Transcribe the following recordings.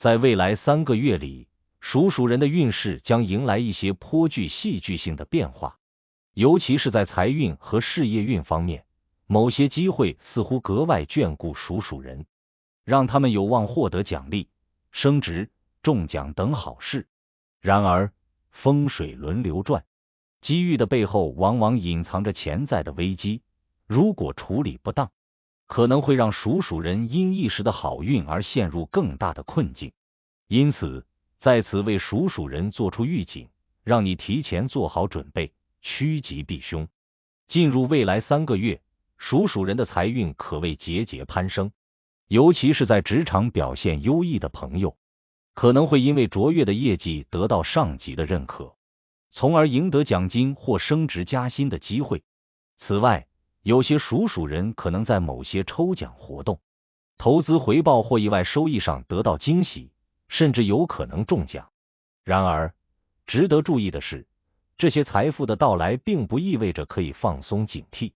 在未来3个月里，属鼠人的运势将迎来一些颇具戏剧性的变化，尤其是在财运和事业运方面，某些机会似乎格外眷顾属鼠人，让他们有望获得奖励、升职、中奖等好事。然而，风水轮流转，机遇的背后往往隐藏着潜在的危机，如果处理不当，可能会让属鼠人因一时的好运而陷入更大的困境。因此，在此为属鼠人做出预警，让你提前做好准备，趋吉避凶。进入未来3个月，属鼠人的财运可谓节节攀升，尤其是在职场表现优异的朋友，可能会因为卓越的业绩得到上级的认可，从而赢得奖金或升职加薪的机会。此外，有些属鼠人可能在某些抽奖活动、投资回报或意外收益上得到惊喜，甚至有可能中奖。然而，值得注意的是，这些财富的到来并不意味着可以放松警惕。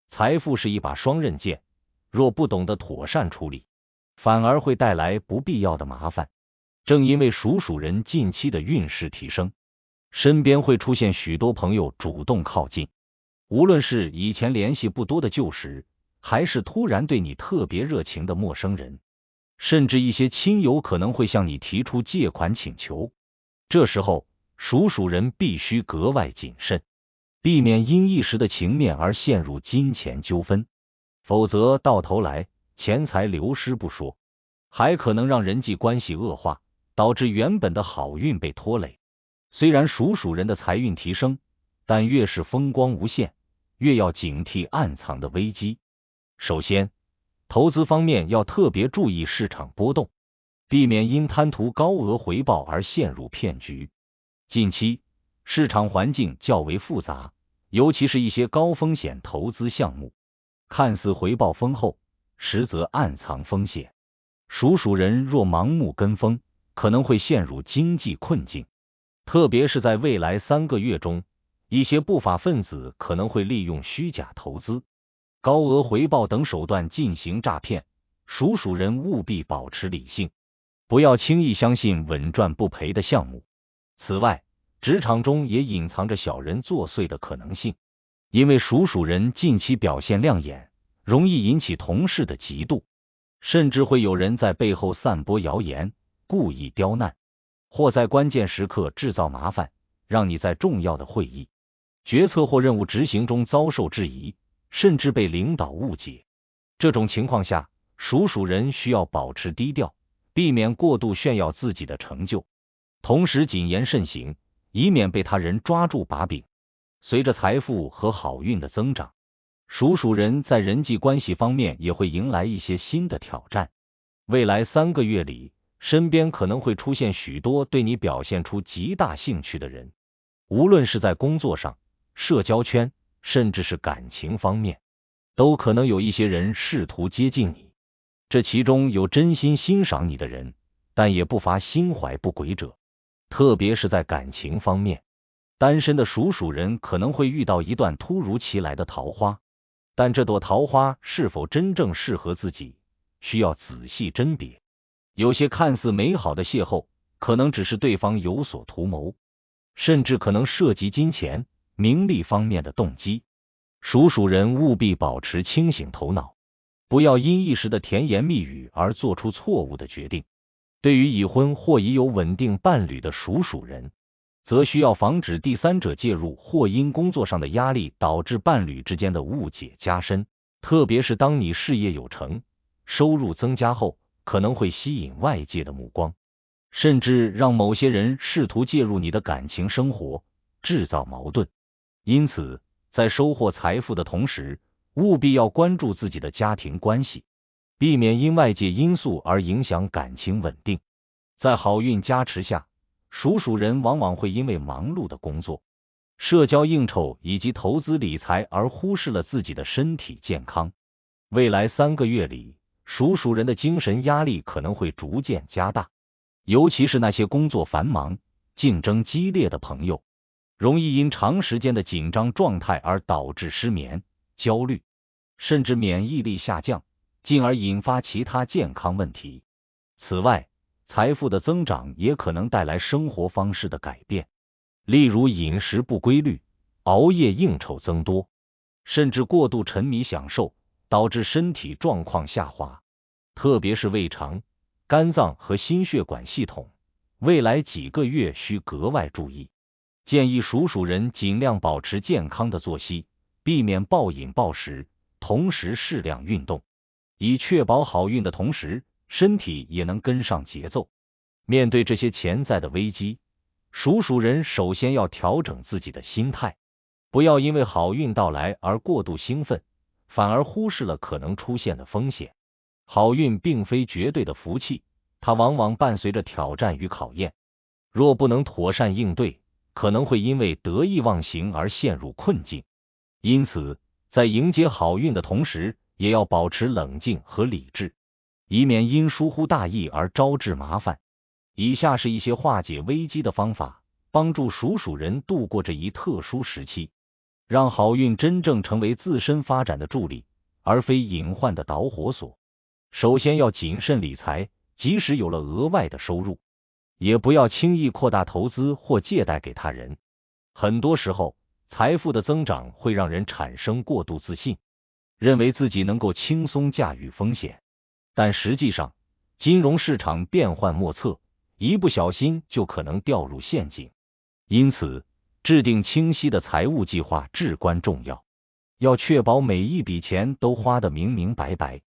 财富是一把双刃剑，若不懂得妥善处理，反而会带来不必要的麻烦。正因为属鼠人近期的运势提升，身边会出现许多朋友主动靠近，无论是以前联系不多的旧识，还是突然对你特别热情的陌生人，甚至一些亲友可能会向你提出借款请求。这时候，属鼠人必须格外谨慎，避免因一时的情面而陷入金钱纠纷，否则到头来钱财流失不说，还可能让人际关系恶化，导致原本的好运被拖累。虽然属鼠人的财运提升，但越是风光无限，越要警惕暗藏的危机。首先，投资方面要特别注意市场波动，避免因贪图高额回报而陷入骗局。近期，市场环境较为复杂，尤其是一些高风险投资项目，看似回报丰厚，实则暗藏风险。属鼠人若盲目跟风，可能会陷入经济困境。特别是在未来3个月中，一些不法分子可能会利用虚假投资、高额回报等手段进行诈骗，属鼠人务必保持理性，不要轻易相信稳赚不赔的项目。此外，职场中也隐藏着小人作祟的可能性，因为属鼠人近期表现亮眼，容易引起同事的嫉妒，甚至会有人在背后散播谣言，故意刁难，或在关键时刻制造麻烦，让你在重要的会议、决策或任务执行中遭受质疑，甚至被领导误解。这种情况下，属鼠人需要保持低调，避免过度炫耀自己的成就，同时谨言慎行，以免被他人抓住把柄。随着财富和好运的增长，属鼠人在人际关系方面也会迎来一些新的挑战。未来3个月里，身边可能会出现许多对你表现出极大兴趣的人，无论是在工作上、社交圈，甚至是感情方面，都可能有一些人试图接近你。这其中有真心欣赏你的人，但也不乏心怀不轨者。特别是在感情方面，单身的属鼠人可能会遇到一段突如其来的桃花，但这朵桃花是否真正适合自己，需要仔细甄别。有些看似美好的邂逅，可能只是对方有所图谋，甚至可能涉及金钱、名利方面的动机。属鼠人务必保持清醒头脑，不要因一时的甜言蜜语而做出错误的决定。对于已婚或已有稳定伴侣的属鼠人，则需要防止第三者介入，或因工作上的压力导致伴侣之间的误解加深。特别是当你事业有成、收入增加后，可能会吸引外界的目光，甚至让某些人试图介入你的感情生活，制造矛盾。因此，在收获财富的同时，务必要关注自己的家庭关系，避免因外界因素而影响感情稳定。在好运加持下，属鼠人往往会因为忙碌的工作、社交应酬以及投资理财而忽视了自己的身体健康。未来3个月里，属鼠人的精神压力可能会逐渐加大，尤其是那些工作繁忙、竞争激烈的朋友，容易因长时间的紧张状态而导致失眠、焦虑，甚至免疫力下降，进而引发其他健康问题。此外，财富的增长也可能带来生活方式的改变，例如饮食不规律、熬夜应酬增多，甚至过度沉迷享受，导致身体状况下滑，特别是胃肠、肝脏和心血管系统，未来几个月需格外注意。建议属鼠人尽量保持健康的作息，避免暴饮暴食，同时适量运动，以确保好运的同时，身体也能跟上节奏。面对这些潜在的危机，属鼠人首先要调整自己的心态，不要因为好运到来而过度兴奋，反而忽视了可能出现的风险。好运并非绝对的福气，它往往伴随着挑战与考验，若不能妥善应对，可能会因为得意忘形而陷入困境。因此，在迎接好运的同时，也要保持冷静和理智，以免因疏忽大意而招致麻烦。以下是一些化解危机的方法，帮助属鼠人度过这一特殊时期，让好运真正成为自身发展的助力，而非隐患的导火索。首先要谨慎理财，即使有了额外的收入，也不要轻易扩大投资或借贷给他人。很多时候，财富的增长会让人产生过度自信，认为自己能够轻松驾驭风险，但实际上，金融市场变幻莫测，一不小心就可能掉入陷阱。因此，制定清晰的财务计划至关重要，要确保每一笔钱都花得明明白白，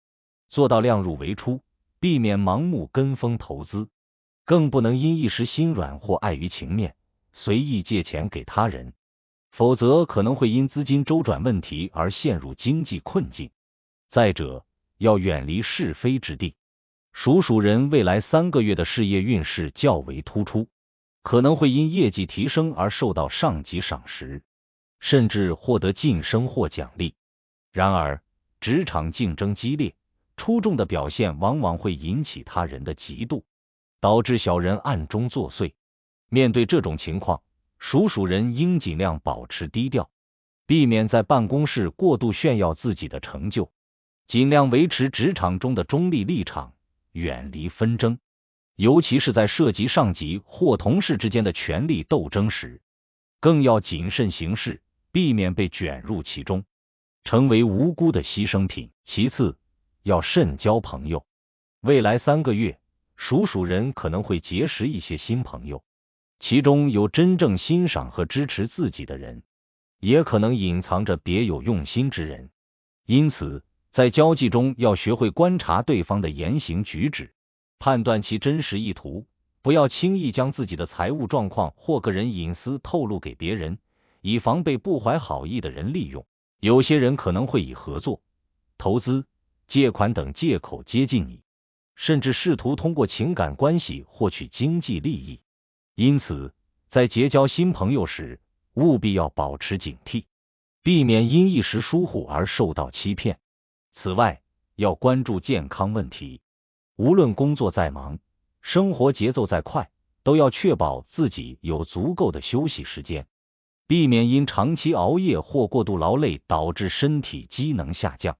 做到量入为出，避免盲目跟风投资，更不能因一时心软或碍于情面，随意借钱给他人，否则可能会因资金周转问题而陷入经济困境。再者，要远离是非之地。属鼠人未来3个月的事业运势较为突出，可能会因业绩提升而受到上级赏识，甚至获得晋升或奖励。然而，职场竞争激烈，出众的表现往往会引起他人的嫉妒，导致小人暗中作祟。面对这种情况，属鼠人应尽量保持低调，避免在办公室过度炫耀自己的成就，尽量维持职场中的中立立场，远离纷争，尤其是在涉及上级或同事之间的权力斗争时，更要谨慎行事，避免被卷入其中，成为无辜的牺牲品。其次，要慎交朋友。未来3个月，属鼠人可能会结识一些新朋友，其中有真正欣赏和支持自己的人，也可能隐藏着别有用心之人。因此，在交际中要学会观察对方的言行举止，判断其真实意图，不要轻易将自己的财务状况或个人隐私透露给别人，以防被不怀好意的人利用。有些人可能会以合作、投资、借款等借口接近你，甚至试图通过情感关系获取经济利益。因此，在结交新朋友时，务必要保持警惕，避免因一时疏忽而受到欺骗。此外，要关注健康问题，无论工作再忙，生活节奏再快，都要确保自己有足够的休息时间，避免因长期熬夜或过度劳累导致身体机能下降。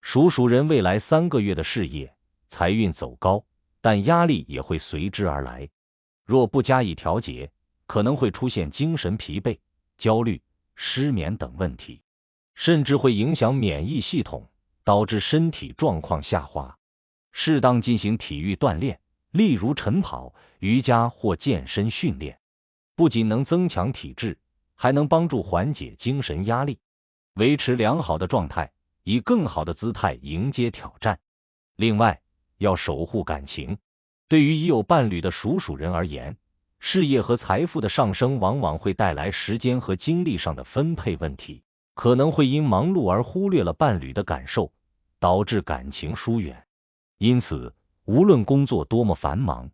属鼠人未来3个月的事业、财运走高，但压力也会随之而来。若不加以调节，可能会出现精神疲惫、焦虑、失眠等问题，甚至会影响免疫系统，导致身体状况下滑。适当进行体育锻炼，例如晨跑、瑜伽或健身训练，不仅能增强体质，还能帮助缓解精神压力，维持良好的状态，以更好的姿态迎接挑战。另外，要守护感情。对于已有伴侣的属鼠人而言，事业和财富的上升往往会带来时间和精力上的分配问题，可能会因忙碌而忽略了伴侣的感受，导致感情疏远。因此，无论工作多么繁忙，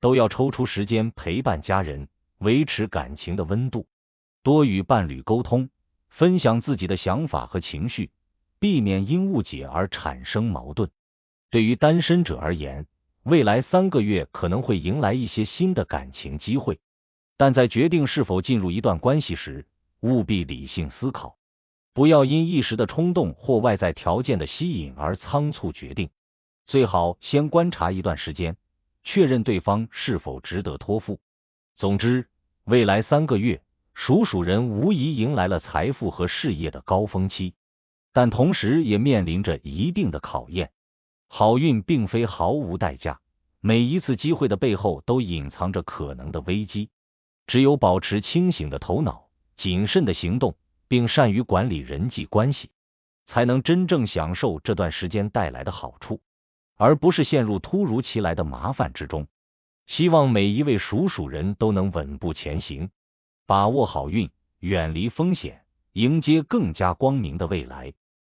都要抽出时间陪伴家人，维持感情的温度，多与伴侣沟通，分享自己的想法和情绪，避免因误解而产生矛盾。对于单身者而言，未来3个月可能会迎来一些新的感情机会，但在决定是否进入一段关系时，务必理性思考，不要因一时的冲动或外在条件的吸引而仓促决定，最好先观察一段时间，确认对方是否值得托付。总之，未来3个月，属鼠人无疑迎来了财富和事业的高峰期，但同时也面临着一定的考验。好运并非毫无代价，每一次机会的背后都隐藏着可能的危机。只有保持清醒的头脑，谨慎的行动，并善于管理人际关系，才能真正享受这段时间带来的好处，而不是陷入突如其来的麻烦之中。希望每一位属鼠人都能稳步前行，把握好运，远离风险，迎接更加光明的未来。